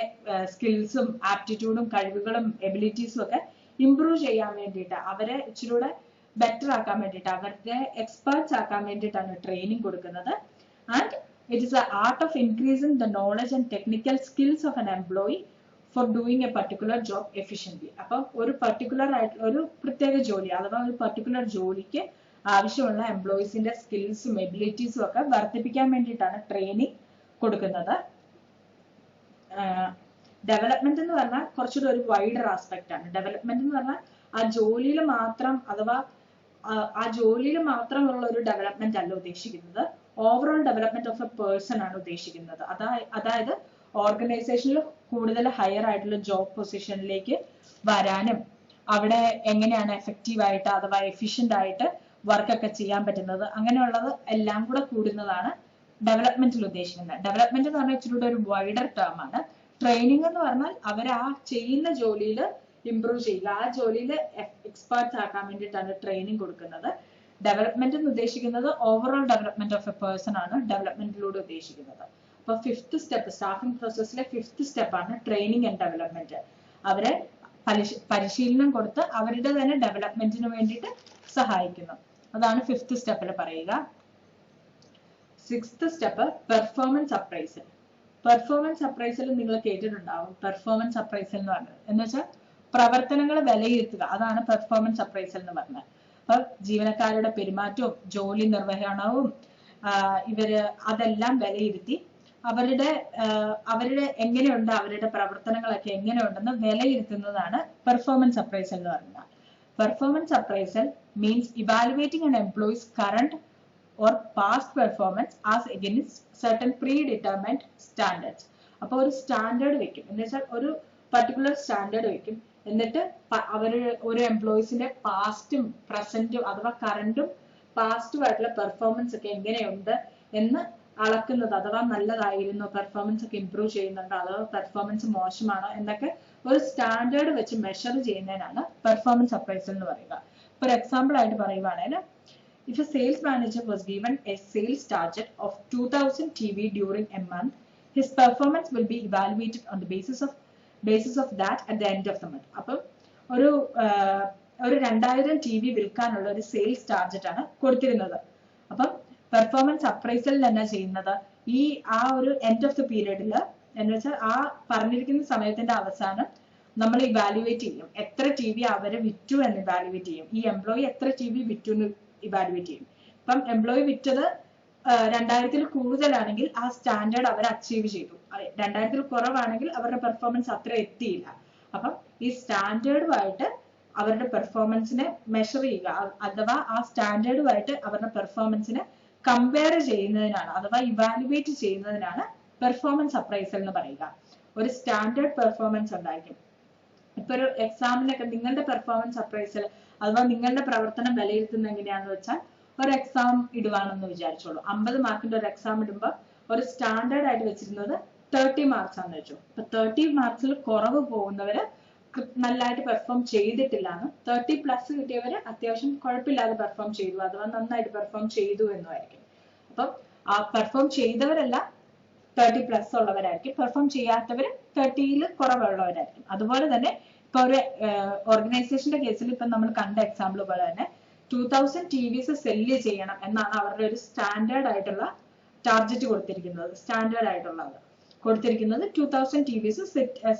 സ്കിൽസും ആപ്റ്റിറ്റ്യൂഡും കഴിവുകളും എബിലിറ്റീസും ഒക്കെ ഇംപ്രൂവ് ചെയ്യാൻ വേണ്ടിയിട്ട്, അവരെ ഇച്ചിരൂടെ ബെറ്റർ ആക്കാൻ വേണ്ടിയിട്ട്, അവരുടെ എക്സ്പേർട്സ് ആക്കാൻ വേണ്ടിയിട്ടാണ് ട്രെയിനിങ് കൊടുക്കുന്നത്. And it is a art of increasing the knowledge and technical skills of an employee for doing a particular job efficiently. അപ്പം ഒരു പർട്ടിക്കുലർ ആയിട്ടുള്ള ഒരു പ്രത്യേക ജോലി, അഥവാ ഒരു പർട്ടിക്കുലർ ജോലിക്ക് ആവശ്യമുള്ള എംപ്ലോയീസിന്റെ സ്കിൽസും എബിലിറ്റീസും ഒക്കെ വർദ്ധിപ്പിക്കാൻ വേണ്ടിയിട്ടാണ് ട്രെയിനിങ് കൊടുക്കുന്നത്. ഡെവലപ്മെന്റ് എന്ന് പറഞ്ഞാൽ കുറച്ചുകൂടി ഒരു വൈഡർ ആസ്പെക്ട് ആണ്. ഡെവലപ്മെന്റ് എന്ന് പറഞ്ഞാൽ ആ ജോലിയിൽ മാത്രം, അഥവാ ആ ജോലിയിൽ മാത്രമുള്ള ഒരു ഡെവലപ്മെന്റ് അല്ല ഉദ്ദേശിക്കുന്നത്, overall development of a person ആണ് ഉദ്ദേശിക്കുന്നത്. അതായത് ഓർഗനൈസേഷനിൽ കൂടുതൽ ഹയർ ആയിട്ടുള്ള ജോബ് പൊസിഷനിലേക്ക് വരാനും, അവിടെ എങ്ങനെയാണ് എഫക്റ്റീവ് ആയിട്ട് അഥവാ എഫിഷ്യന്റ് ആയിട്ട് വർക്കൊക്കെ ചെയ്യാൻ പറ്റുന്നത്, അങ്ങനെയുള്ളത് എല്ലാം കൂടെ കൂടുന്നതാണ് ഡെവലപ്മെന്റിൽ ഉദ്ദേശിക്കുന്നത്. ഡെവലപ്മെന്റ് എന്ന് പറഞ്ഞാൽ ഇച്ചിരി ഒരു വൈഡർ ടേം ആണ്. ട്രെയിനിങ് എന്ന് പറഞ്ഞാൽ അവർ ആ ചെയ്യുന്ന ജോലിയിൽ ഇംപ്രൂവ് ചെയ്യുക, ആ ജോലിയിൽ എക്സ്പേർട്സ് ആക്കാൻ വേണ്ടിയിട്ടാണ് ട്രെയിനിങ് കൊടുക്കുന്നത്. ഡെവലപ്മെന്റ് എന്ന് ഉദ്ദേശിക്കുന്നത് overall development of a person ആണ് ഡെവലപ്മെന്റിലൂടെ ഉദ്ദേശിക്കുന്നത്. അപ്പൊ ഫിഫ്ത്ത് സ്റ്റെപ്പ്, സ്റ്റാഫിംഗ് പ്രോസസ്സിലെ ഫിഫ്ത്ത് സ്റ്റെപ്പാണ് ട്രെയിനിങ് ആൻഡ് ഡെവലപ്മെന്റ്. അവരെ പരിശീലനം കൊടുത്ത് അവരുടെ തന്നെ ഡെവലപ്മെന്റിന് വേണ്ടിയിട്ട് സഹായിക്കുന്നു. അതാണ് ഫിഫ്ത്ത് സ്റ്റെപ്പിൽ പറയുക. Sixth step performance appraisal. Performance appraisal നിങ്ങൾ കേട്ടിട്ടുണ്ടാവും. പെർഫോമൻസ് അപ്രൈസൽ എന്ന് പറഞ്ഞത് എന്ന് വെച്ചാൽ പ്രവർത്തനങ്ങൾ വിലയിരുത്തുക, അതാണ് പെർഫോമൻസ് അപ്രൈസൽ എന്ന് പറഞ്ഞത്. അപ്പൊ ജീവനക്കാരുടെ പെരുമാറ്റവും ജോലി നിർവഹണവും അതെല്ലാം വിലയിരുത്തി അവരുടെ എങ്ങനെയുണ്ട്, അവരുടെ പ്രവർത്തനങ്ങളൊക്കെ എങ്ങനെയുണ്ടെന്ന് വിലയിരുത്തുന്നതാണ് പെർഫോമൻസ് അപ്രൈസൽ എന്ന് പറയുന്നത്. Performance appraisal means evaluating an employees current or past performance as against certain predetermined standards. അപ്പോൾ ഒരു സ്റ്റാൻഡേർഡ് വെക്കും, എന്ന് വെച്ചാൽ ഒരു പർട്ടിക്കുലർ സ്റ്റാൻഡേർഡ് വെക്കും. എന്നിട്ട് ഒരു എംപ്ലോയീസിന്റെ പാസ്റ്റും പ്രസന്റും അഥവാ കറന്റും പാസ്റ്റും ആയിട്ടുള്ള പെർഫോമൻസ് ഒക്കെ എങ്ങനെയുണ്ട് എന്ന് അളക്കുന്നത്, അഥവാ നല്ലതായിരുന്നു, പെർഫോമൻസ് ഒക്കെ ഇംപ്രൂവ് ചെയ്യുന്നുണ്ടോ, അഥവാ പെർഫോമൻസ് മോശമാണോ എന്നൊക്കെ ഒരു സ്റ്റാൻഡേർഡ് വെച്ച് മെഷർ ചെയ്യുന്നതിനാണ് പെർഫോമൻസ് അപ്രൈസൽ എന്ന് പറയുക. ഫോർ എക്സാമ്പിൾ ആയിട്ട് പറയുവാണെങ്കിൽ, if a sales manager was given a sales target of 2000 TV during a month, his performance will be evaluated on the basis of that at the end of the month. അപ്പം ഒരു 2000 TV വിൽക്കാനുള്ള ഒരു sales target ആണ് കൊടുത്തിരുന്നത്. അപ്പം performance appraisal എന്നാ ചെയ്യുന്നത്, ആ ഒരു എൻഡ് ഓഫ് ദ പീരീഡിൽ എന്ന് വെച്ചാൽ ആ പറഞ്ഞിരിക്കുന്ന സമയത്തിന്റെ അവസാനം നമ്മൾ ഇവാലുവേറ്റ് ചെയ്യും, എത്ര TV അവര് വിറ്റു എന്ന് ഇവാലുവേറ്റ് ചെയ്യും, ഈ എംപ്ലോയി എത്ര TV വിറ്റു എന്ന് ഇവാലുവേറ്റ് ചെയ്യും. ഇപ്പം എംപ്ലോയി വിറ്റത് 2000 കൂടുതലാണെങ്കിൽ ആ സ്റ്റാൻഡേർഡ് അവർ അച്ചീവ് ചെയ്തു, 2000 കുറവാണെങ്കിൽ അവരുടെ പെർഫോമൻസ് അത്ര എത്തിയില്ല. അപ്പം ഈ സ്റ്റാൻഡേർഡുമായിട്ട് അവരുടെ പെർഫോമൻസിനെ മെഷർ ചെയ്യുക, അഥവാ ആ സ്റ്റാൻഡേർഡുമായിട്ട് അവരുടെ പെർഫോമൻസിനെ കമ്പയർ ചെയ്യുന്നതിനാണ്, അഥവാ ഇവാലുവേറ്റ് ചെയ്യുന്നതിനാണ് പെർഫോമൻസ് അപ്രൈസൽ എന്ന് പറയുക. ഒരു സ്റ്റാൻഡേർഡ് പെർഫോമൻസ് ഉണ്ടായിരിക്കും. ഇപ്പൊ ഒരു എക്സാമിനൊക്കെ നിങ്ങളുടെ പെർഫോമൻസ് അപ്രൈസൽ അഥവാ നിങ്ങളുടെ പ്രവർത്തനം വിലയിരുത്തുന്നത് എങ്ങനെയാണെന്ന് വെച്ചാൽ, ഒരു എക്സാം ഇടുവാണെന്ന് വിചാരിച്ചോളൂ. 50 മാർക്കിന്റെ ഒരു എക്സാം ഇടുമ്പോൾ ഒരു സ്റ്റാൻഡേർഡ് ആയിട്ട് വെച്ചിരുന്നത് 30 മാർക്സ് ആണെന്ന് വെച്ചു. ഇപ്പൊ 30 മാർക്സിൽ കുറവ് പോകുന്നവര് നല്ലതായിട്ട് പെർഫോം ചെയ്തിട്ടില്ല എന്ന്, 30+ കിട്ടിയവര് അത്യാവശ്യം കുഴപ്പമില്ലാതെ പെർഫോം ചെയ്തു, അഥവാ നന്നായിട്ട് പെർഫോം ചെയ്തു എന്നുമായിരിക്കും. അപ്പം ആ പെർഫോം ചെയ്തവരെല്ലാം 30+ ഉള്ളവരായിരിക്കും, പെർഫോം ചെയ്യാത്തവര് 30ൽ കുറവുള്ളവരായിരിക്കും. അതുപോലെ തന്നെ ഇപ്പൊ ഒരു ഓർഗനൈസേഷന്റെ കേസിൽ ഇപ്പൊ നമ്മൾ കണ്ട എക്സാമ്പിൾ പോലെ തന്നെ 2000 TVs സെല്ല് ചെയ്യണം എന്നാണ് അവരുടെ ഒരു സ്റ്റാൻഡേർഡ് ആയിട്ടുള്ള ടാർഗറ്റ് കൊടുത്തിരിക്കുന്നത്. 2000 TVs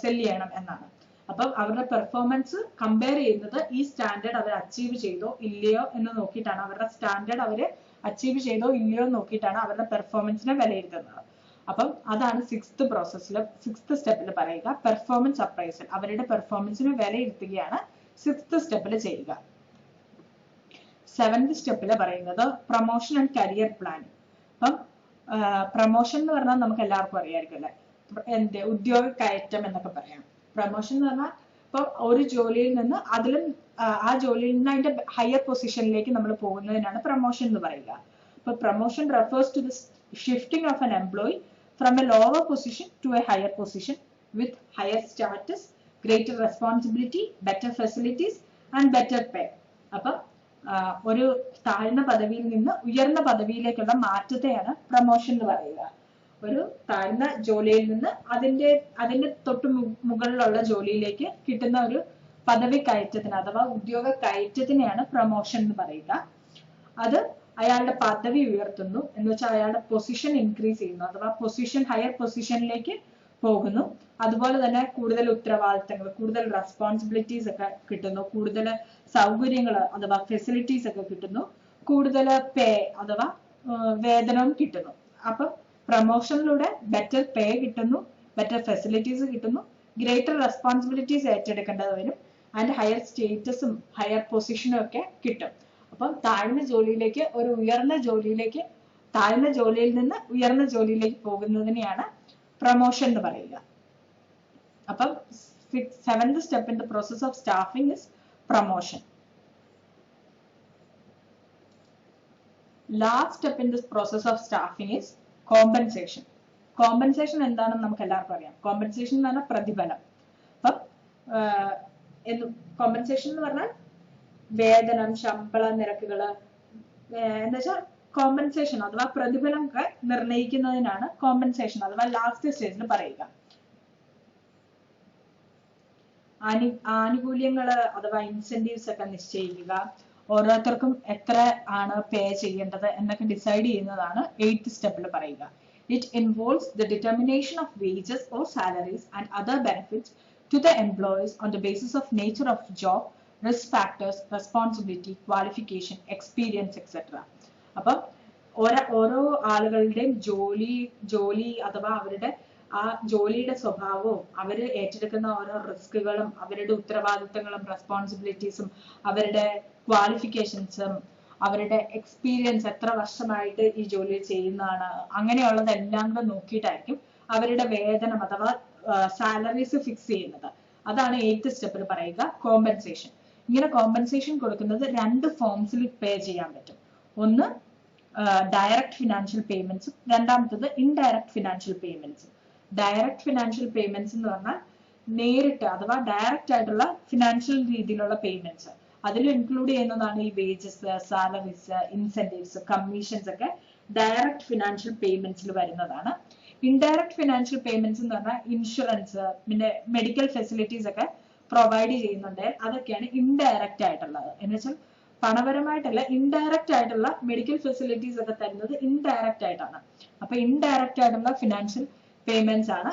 സെല്ല് ചെയ്യണം എന്നാണ്. അപ്പം അവരുടെ പെർഫോമൻസ് കമ്പയർ ചെയ്യുന്നത് ഈ സ്റ്റാൻഡേർഡ് അവർ അച്ചീവ് ചെയ്തോ ഇല്ലയോ എന്ന് നോക്കിയിട്ടാണ്, അവരുടെ സ്റ്റാൻഡേർഡ് അവർ അച്ചീവ് ചെയ്തോ ഇല്ലയോ എന്ന് നോക്കിയിട്ടാണ് അവരുടെ പെർഫോമൻസിനെ വിലയിരുത്തുന്നത്. അപ്പം അതാണ് സിക്സ്ത് സ്റ്റെപ്പിൽ പറയുക, പെർഫോമൻസ് അപ്രൈസൽ. അവരുടെ പെർഫോമൻസിനെ വിലയിരുത്തുകയാണ് 6th സ്റ്റെപ്പിൽ ചെയ്യുക. 7th സ്റ്റെപ്പിൽ പറയുന്നത് പ്രൊമോഷൻ ആൻഡ് കരിയർ പ്ലാനിങ്. അപ്പം പ്രൊമോഷൻ എന്ന് പറഞ്ഞാൽ നമുക്ക് എല്ലാവർക്കും അറിയാമായിരിക്കും അല്ലെ, ഉദ്യോഗ കയറ്റം എന്നൊക്കെ പറയാം. പ്രൊമോഷൻ എന്ന് പറഞ്ഞാൽ ഇപ്പൊ ഒരു ജോലിയിൽ നിന്ന് ആ ജോലിയിൽ നിന്ന് അതിന്റെ ഹയർ പൊസിഷനിലേക്ക് നമ്മൾ പോകുന്നതിനാണ് പ്രൊമോഷൻ എന്ന് പറയുക. ഇപ്പൊ promotion refers to the shifting of an employee from a lower position to a higher position with higher status, greater responsibility, better facilities and better pay. അപ്പൊ ഒരു താഴ്ന്ന പദവിയിൽ നിന്ന് ഉയർന്ന പദവിയിലേക്കുള്ള മാറ്റത്തെയാണ് പ്രൊമോഷൻ എന്ന് പറയുക. ഒരു താഴ്ന്ന ജോലിയിൽ നിന്ന് അതിന്റെ തൊട്ട് മുകളിലുള്ള ജോലിയിലേക്ക് കിട്ടുന്ന ഒരു പദവി കയറ്റത്തിന് അഥവാ ഉദ്യോഗ കയറ്റത്തിനെയാണ് പ്രൊമോഷൻ എന്ന് പറയുക. അത് അയാളുടെ പദവി ഉയർത്തുന്നു എന്ന് വെച്ചാൽ അയാളുടെ പൊസിഷൻ ഇൻക്രീസ് ചെയ്യുന്നു, അഥവാ ഹയർ പൊസിഷനിലേക്ക് പോകുന്നു. അതുപോലെ തന്നെ കൂടുതൽ ഉത്തരവാദിത്തങ്ങൾ, കൂടുതൽ റെസ്പോൺസിബിലിറ്റീസ് ഒക്കെ കിട്ടുന്നു, കൂടുതൽ സൗകര്യങ്ങൾ അഥവാ ഫെസിലിറ്റീസ് ഒക്കെ കിട്ടുന്നു, കൂടുതൽ പേ അഥവാ വേതനവും കിട്ടുന്നു. അപ്പം പ്രൊമോഷനിലൂടെ ബെറ്റർ പേ കിട്ടുന്നു, ബെറ്റർ ഫെസിലിറ്റീസ് കിട്ടുന്നു, ഗ്രേറ്റർ റെസ്പോൺസിബിലിറ്റീസ് ഏറ്റെടുക്കേണ്ടത് വരും, ആൻഡ് ഹയർ സ്റ്റേറ്റസും ഹയർ പൊസിഷനും ഒക്കെ കിട്ടും. അപ്പം താഴ്ന്ന ജോലിയിലേക്ക് താഴ്ന്ന ജോലിയിൽ നിന്ന് ഉയർന്ന ജോലിയിലേക്ക് പോകുന്നതിനെയാണ് പ്രൊമോഷൻ എന്ന് പറയുക. അപ്പം 7th step in the process of staffing is promotion. Last step in this process of staffing is compensation. Compensation എന്താണെന്ന് നമുക്ക് എല്ലാവർക്കും അറിയാം. കോമ്പൻസേഷൻ എന്ന് പറഞ്ഞാൽ പ്രതിഫലം. അപ്പം കോമ്പൻസേഷൻ എന്ന് പറഞ്ഞാൽ വേതനം, ശമ്പള നിരക്കുകൾ എന്താ വെച്ചാൽ കോമ്പൻസേഷൻ അഥവാ പ്രതിഫലം ഒക്കെ നിർണ്ണയിക്കുന്നതിനാണ് കോമ്പൻസേഷൻ അഥവാ ലാസ്റ്റ് സ്റ്റേജിൽ പറയുക. ആനുകൂല്യങ്ങൾ അഥവാ ഇൻസെന്റീവ്സ് ഒക്കെ നിശ്ചയിക്കുക, ഓരോരുത്തർക്കും എത്ര ആണ് പേ ചെയ്യേണ്ടത് എന്നൊക്കെ ഡിസൈഡ് ചെയ്യുന്നതാണ് 8th സ്റ്റെപ്പിൽ പറയുക. It involves the determination of wages or salaries and other benefits to the employees on the basis of nature of job, risk factors, responsibility, qualification, experience etcetera. അപ്പം ഓരോ ആളുകളുടെയും ജോലി അഥവാ അവരുടെ ആ ജോലിയുടെ സ്വഭാവവും അവർ ഏറ്റെടുക്കുന്ന ഓരോ റിസ്കുകളും അവരുടെ ഉത്തരവാദിത്തങ്ങളും റെസ്പോൺസിബിലിറ്റീസും അവരുടെ ക്വാളിഫിക്കേഷൻസും അവരുടെ എക്സ്പീരിയൻസ് എത്ര വർഷമായിട്ട് ഈ ജോലി ചെയ്യുന്നതാണ് അങ്ങനെയുള്ളതെല്ലാം കൂടെ നോക്കിയിട്ടായിരിക്കും അവരുടെ വേതനം അഥവാ സാലറീസ് ഫിക്സ് ചെയ്യുന്നത്. അതാണ് 8th സ്റ്റെപ്പിൽ പറയുക കോമ്പൻസേഷൻ. ഇങ്ങനെ കോമ്പൻസേഷൻ കൊടുക്കുന്നത് 2 ഫോംസിൽ പേ ചെയ്യാൻ പറ്റും. ഒന്ന് ഡയറക്റ്റ് ഫിനാൻഷ്യൽ പേയ്മെന്റ്സും രണ്ടാമത്തത് ഇൻഡയറക്റ്റ് ഫിനാൻഷ്യൽ പേയ്മെന്റ്സും. ഡയറക്റ്റ് ഫിനാൻഷ്യൽ പേയ്മെന്റ്സ് എന്ന് പറഞ്ഞാൽ നേരിട്ട് അഥവാ ഡയറക്റ്റ് ആയിട്ടുള്ള ഫിനാൻഷ്യൽ രീതിയിലുള്ള പേയ്മെന്റ്സ്. അതിൽ ഇൻക്ലൂഡ് ചെയ്യുന്നതാണ് ഈ വേജസ്, സാലറീസ്, ഇൻസെന്റീവ്സ്, കമ്മീഷൻസ് ഒക്കെ ഡയറക്റ്റ് ഫിനാൻഷ്യൽ പേയ്മെന്റ്സിൽ വരുന്നതാണ്. ഇൻഡയറക്റ്റ് ഫിനാൻഷ്യൽ പേയ്മെന്റ്സ് എന്ന് പറഞ്ഞാൽ ഇൻഷുറൻസ്, പിന്നെ മെഡിക്കൽ ഫെസിലിറ്റീസ് ഒക്കെ പ്രൊവൈഡ് ചെയ്യുന്നുണ്ട്. അതൊക്കെയാണ് ഇൻഡയറക്റ്റ് ആയിട്ടുള്ളത്. എന്ന് വെച്ചാൽ പണപരമായിട്ടല്ല, ഇൻഡയറക്റ്റ് ആയിട്ടുള്ള മെഡിക്കൽ ഫെസിലിറ്റീസ് ഒക്കെ തരുന്നത് ഇൻഡയറക്റ്റ് ആയിട്ടാണ്. അപ്പൊ ഇൻഡയറക്റ്റ് ആയിട്ടുള്ള ഫിനാൻഷ്യൽ പേയ്മെന്റ്സ് ആണ്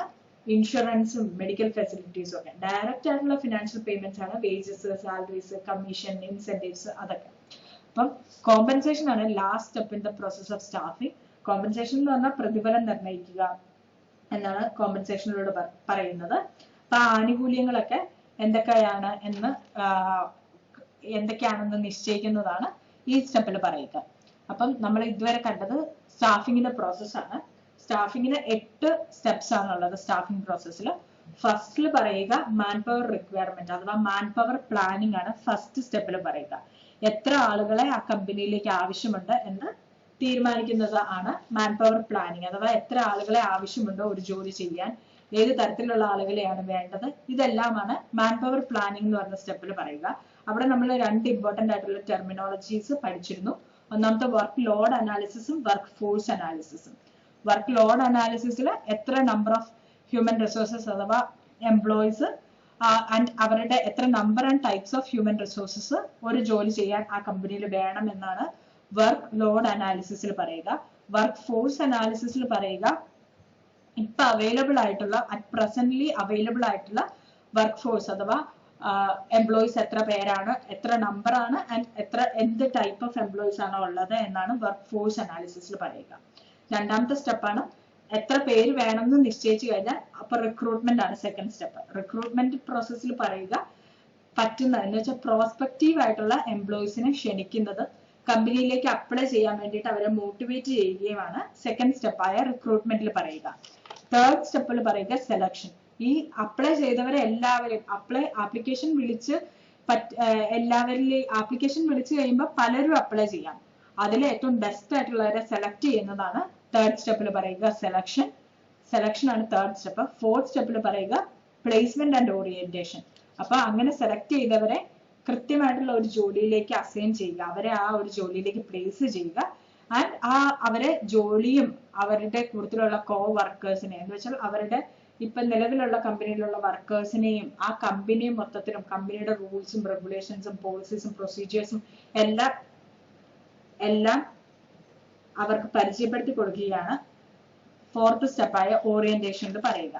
ഇൻഷുറൻസും മെഡിക്കൽ ഫെസിലിറ്റീസും ഒക്കെ. ഡയറക്റ്റ് ആയിട്ടുള്ള ഫിനാൻഷ്യൽ പേയ്മെന്റ്സ് ആണ് വേജസ്, സാലറീസ്, കമ്മീഷൻ, ഇൻസെന്റീവ്സ് അതൊക്കെ. അപ്പം കോമ്പൻസേഷൻ ആണ് last step in the process of staffing. Compensation എന്ന് പറഞ്ഞാൽ പ്രതിഫലം നിർണ്ണയിക്കുക എന്നാണ് കോമ്പൻസേഷനിലൂടെ പറയുന്നത്. അപ്പൊ ആനുകൂല്യങ്ങളൊക്കെ എന്തൊക്കെയാണെന്ന് നിശ്ചയിക്കുന്നതാണ് ഈ സ്റ്റെപ്പിൽ പറയുക. അപ്പം നമ്മൾ ഇതുവരെ കണ്ടത് സ്റ്റാഫിങ്ങിന്റെ പ്രോസസ്സാണ്. സ്റ്റാഫിങ്ങിന് 8 സ്റ്റെപ്സ് ആണുള്ളത് സ്റ്റാഫിംഗ് പ്രോസസ്സിൽ. ഫസ്റ്റിൽ പറയുക മാൻ പവർ റിക്വയർമെന്റ് അഥവാ മാൻ പവർ പ്ലാനിംഗ് ആണ് ഫസ്റ്റ് സ്റ്റെപ്പിൽ പറയുക. എത്ര ആളുകളെ ആ കമ്പനിയിലേക്ക് ആവശ്യമുണ്ട് എന്ന് തീരുമാനിക്കുന്നത് ആണ് മാൻ പവർ പ്ലാനിങ്. അഥവാ എത്ര ആളുകളെ ആവശ്യമുണ്ടോ ഒരു ജോലി ചെയ്യാൻ, ഏത് തരത്തിലുള്ള ആളുകളെയാണ് വേണ്ടത്, ഇതെല്ലാമാണ് മാൻ പവർ പ്ലാനിങ് എന്ന് പറഞ്ഞ സ്റ്റെപ്പിൽ പറയുക. അവിടെ നമ്മൾ 2 ഇമ്പോർട്ടന്റ് ആയിട്ടുള്ള ടെർമിനോളജീസ് പഠിച്ചിരുന്നു. ഒന്നാമത്തെ വർക്ക് ലോഡ് അനാലിസിസും വർക്ക് ഫോഴ്സ് അനാലിസിസും. വർക്ക് ലോഡ് അനാലിസിസിൽ എത്ര നമ്പർ ഓഫ് ഹ്യൂമൻ റിസോഴ്സസ് അഥവാ എംപ്ലോയീസ് ആൻഡ് അവരുടെ എത്ര number and types of human resources ഒരു ജോലി ചെയ്യാൻ ആ കമ്പനിയിൽ വേണം എന്നാണ് വർക്ക് ലോഡ് അനാലിസിസിൽ പറയുക. വർക്ക് ഫോഴ്സ് അനാലിസിസിൽ പറയുക ഇപ്പൊ അവൈലബിൾ ആയിട്ടുള്ള അറ്റ് പ്രസന്റ്ലി അവൈലബിൾ ആയിട്ടുള്ള വർക്ക് ഫോഴ്സ് അഥവാ എംപ്ലോയീസ് എത്ര പേരാണ്, എത്ര നമ്പർ ആണ് ആൻഡ് എന്ത് ടൈപ്പ് ഓഫ് എംപ്ലോയീസ് ആണോ ഉള്ളത് എന്നാണ് വർക്ക് ഫോഴ്സ് അനാലിസിസിൽ പറയുക. രണ്ടാമത്തെ സ്റ്റെപ്പാണ് എത്ര പേര് വേണമെന്ന് നിശ്ചയിച്ചു കഴിഞ്ഞാൽ അപ്പൊ റിക്രൂട്ട്മെന്റ് ആണ് സെക്കൻഡ് സ്റ്റെപ്പ്. റിക്രൂട്ട്മെന്റ് പ്രോസസ്സിൽ പറയുക പറ്റുന്ന എന്ന് വെച്ചാൽ പ്രോസ്പെക്റ്റീവ് ആയിട്ടുള്ള എംപ്ലോയീസിനെ ക്ഷണിക്കുന്നത്, കമ്പനിയിലേക്ക് അപ്ലൈ ചെയ്യാൻ വേണ്ടിയിട്ട് അവരെ മോട്ടിവേറ്റ് ചെയ്യുകയുമാണ് സെക്കൻഡ് സ്റ്റെപ്പായ റിക്രൂട്ട്മെന്റിൽ പറയുക. തേർഡ് സ്റ്റെപ്പിൽ പറയുക സെലക്ഷൻ. ഈ അപ്ലൈ ചെയ്തവരെ എല്ലാവരെയും ആപ്ലിക്കേഷൻ വിളിച്ച് ആപ്ലിക്കേഷൻ വിളിച്ചു കഴിയുമ്പോൾ പലരും അപ്ലൈ ചെയ്യാം. അതിൽ ഏറ്റവും ബെസ്റ്റ് ആയിട്ടുള്ളവരെ സെലക്ട് ചെയ്യുന്നതാണ് തേർഡ് സ്റ്റെപ്പിൽ പറയുക സെലക്ഷൻ ആണ് തേർഡ് സ്റ്റെപ്പ്. ഫോർത്ത് സ്റ്റെപ്പിൽ പറയുക പ്ലേസ്മെന്റ് ആൻഡ് ഓറിയന്റേഷൻ. അപ്പൊ അങ്ങനെ സെലക്ട് ചെയ്തവരെ കൃത്യമായിട്ടുള്ള ഒരു ജോലിയിലേക്ക് അസൈൻ ചെയ്യുക, അവരെ ആ ഒരു ജോലിയിലേക്ക് പ്ലേസ് ചെയ്യുക ആൻഡ് അവരെ ജോലിയും അവരുടെ കൂടുതലുള്ള കോ വർക്കേഴ്സിനെ എന്ന് വെച്ചാൽ അവരുടെ ഇപ്പൊ നിലവിലുള്ള കമ്പനിയിലുള്ള വർക്കേഴ്സിനെയും ആ കമ്പനിയും മൊത്തത്തിലും കമ്പനിയുടെ റൂൾസും റെഗുലേഷൻസും പോളിസീസും പ്രൊസീജിയേഴ്സും എല്ലാം അവർക്ക് പരിചയപ്പെടുത്തി കൊടുക്കുകയാണ് ഫോർത്ത് സ്റ്റെപ്പായ ഓറിയന്റേഷനിൽ പറയുക.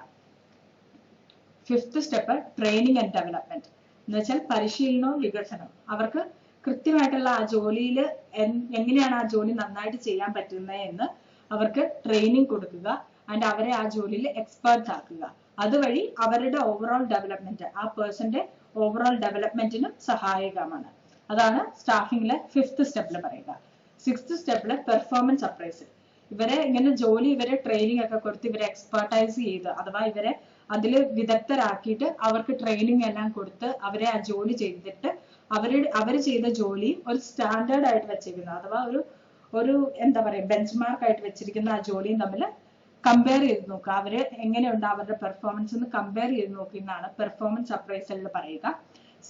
Fifth step training and development എന്ന് വെച്ചാൽ പരിശീലനവും വികസനവും. അവർക്ക് കൃത്യമായിട്ടുള്ള ആ ജോലിയിൽ എങ്ങനെയാണ് ആ ജോലി നന്നായിട്ട് ചെയ്യാൻ പറ്റുന്നത് എന്ന് അവർക്ക് ട്രെയിനിങ് കൊടുക്കുക ആൻഡ് അവരെ ആ ജോലിയിൽ എക്സ്പേർട്സ് ആക്കുക. അതുവഴി അവരുടെ ഓവറോൾ ഡെവലപ്മെന്റ്, ആ പേഴ്സന്റെ ഓവറോൾ ഡെവലപ്മെന്റിനും സഹായകമാണ്. അതാണ് സ്റ്റാഫിംഗിലെ ഫിഫ്ത്ത് സ്റ്റെപ്പിൽ പറയുക. സിക്സ്ത് സ്റ്റെപ്പില് പെർഫോമൻസ് അപ്രൈസൽ. ഇവരെ ട്രെയിനിങ് ഒക്കെ കൊടുത്ത് ഇവരെ എക്സ്പേർട്ടൈസ് ചെയ്ത് അഥവാ ഇവരെ അതിൽ വിദഗ്ധരാക്കിയിട്ട് അവർക്ക് ട്രെയിനിങ് എല്ലാം കൊടുത്ത് അവരെ ആ ജോലി ചെയ്തിട്ട് അവർ ചെയ്ത ജോലി ഒരു സ്റ്റാൻഡേർഡ് ആയിട്ട് വെച്ചിരിക്കുന്ന അഥവാ ഒരു എന്താ പറയുക ബെഞ്ച് മാർക്ക് ആയിട്ട് വെച്ചിരിക്കുന്ന ആ ജോലിയും തമ്മിൽ കമ്പയർ ചെയ്ത് നോക്കുക. അവര് എങ്ങനെയുണ്ട് അവരുടെ പെർഫോമൻസ് എന്ന് കമ്പയർ ചെയ്ത് നോക്കുന്നതാണ് പെർഫോമൻസ് അപ്രൈസലിൽ പറയുക.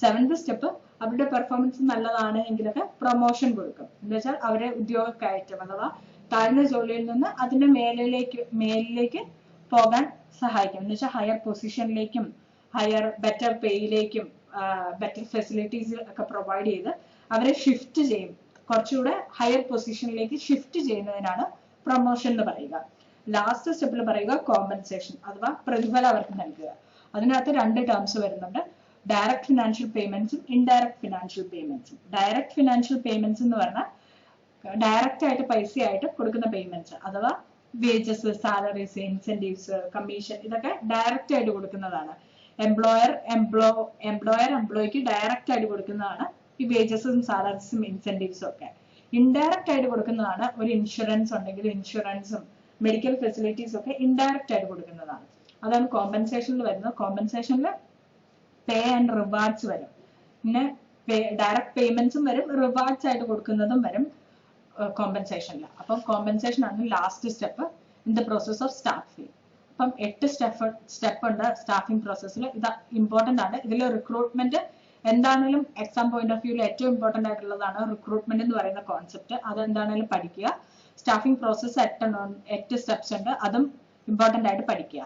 സെവൻത് സ്റ്റെപ്പ് അവരുടെ പെർഫോമൻസ് നല്ലതാണ് എങ്കിലൊക്കെ പ്രൊമോഷൻ കൊടുക്കും. എന്ന് വെച്ചാൽ അവരെ ഉദ്യോഗ കയറ്റം അഥവാ താഴ്ന്ന ജോലിയിൽ നിന്ന് അതിന്റെ മേലിലേക്ക് പോകാൻ സഹായിക്കും. എന്ന് വെച്ചാൽ ഹയർ പൊസിഷനിലേക്കും ബെറ്റർ പേയിലേക്കും ബെറ്റർ ഫെസിലിറ്റീസ് ഒക്കെ പ്രൊവൈഡ് ചെയ്ത് അവരെ ഷിഫ്റ്റ് ചെയ്യും, കുറച്ചുകൂടെ ഹയർ പൊസിഷനിലേക്ക് ഷിഫ്റ്റ് ചെയ്യുന്നതിനാണ് പ്രൊമോഷൻ എന്ന് പറയുക. ലാസ്റ്റ് സ്റ്റെപ്പിൽ പറയുക കോമ്പൻസേഷൻ അഥവാ പ്രതിഫലം അവർക്ക് നൽകുക. അതിനകത്ത് 2 ടേംസ് വരുന്നുണ്ട്, ഡയറക്റ്റ് ഫിനാൻഷ്യൽ പേയ്മെന്റ്സും ഇൻഡയറക്റ്റ് ഫിനാൻഷ്യൽ പേയ്മെന്റ്സും. ഡയറക്റ്റ് ഫിനാൻഷ്യൽ പേയ്മെന്റ്സ് എന്ന് പറഞ്ഞാൽ ഡയറക്റ്റ് ആയിട്ട് പൈസയായിട്ട് കൊടുക്കുന്ന പേയ്മെന്റ്സ് അഥവാ വേജസ്, സാലറീസ്, ഇൻസെന്റീവ്സ്, കമ്മീഷൻ ഇതൊക്കെ ഡയറക്റ്റ് ആയിട്ട് കൊടുക്കുന്നതാണ്. എംപ്ലോയർ എംപ്ലോയിക്ക് ഡയറക്റ്റ് ആയിട്ട് കൊടുക്കുന്നതാണ് ഈ വേജസും സാലറീസും ഇൻസെന്റീവ്സും ഒക്കെ. ഇൻഡയറക്റ്റ് ആയിട്ട് കൊടുക്കുന്നതാണ് ഒരു ഇൻഷുറൻസ് ഉണ്ടെങ്കിൽ ഇൻഷുറൻസും മെഡിക്കൽ ഫെസിലിറ്റീസ് ഒക്കെ ഇൻഡയറക്റ്റ് ആയിട്ട് കൊടുക്കുന്നതാണ്. അതാണ് കോമ്പൻസേഷനിൽ വരുന്നത്. കോമ്പൻസേഷനിൽ പേ ആൻഡ് റിവാർഡ്സ് വരും. പിന്നെ ഡയറക്റ്റ് പേയ്മെന്റ്സും വരും, റിവാർഡ്സ് ആയിട്ട് കൊടുക്കുന്നതും വരും കോമ്പൻസേഷനിൽ. അപ്പം കോമ്പൻസേഷൻ ആണ് last step in the process of staffing. അപ്പം 8 സ്റ്റെപ്പ് ഉണ്ട് സ്റ്റാഫിംഗ് പ്രോസസ്സിൽ. ഇത് ഇമ്പോർട്ടന്റ് ആണ്. ഇതിൽ റിക്രൂട്ട്മെന്റ് എന്താണെങ്കിലും എക്സാം പോയിന്റ് ഓഫ് വ്യൂവിൽ ഏറ്റവും ഇമ്പോർട്ടന്റ് ആയിട്ടുള്ളതാണ് റിക്രൂട്ട്മെന്റ് എന്ന് പറയുന്ന കോൺസെപ്റ്റ്. അതെന്താണെങ്കിലും പഠിക്കുക. സ്റ്റാഫിംഗ് പ്രോസസ്സ് 8 സ്റ്റെപ്സ് ഉണ്ട്, അതും ഇമ്പോർട്ടന്റ് ആയിട്ട് പഠിക്കുക.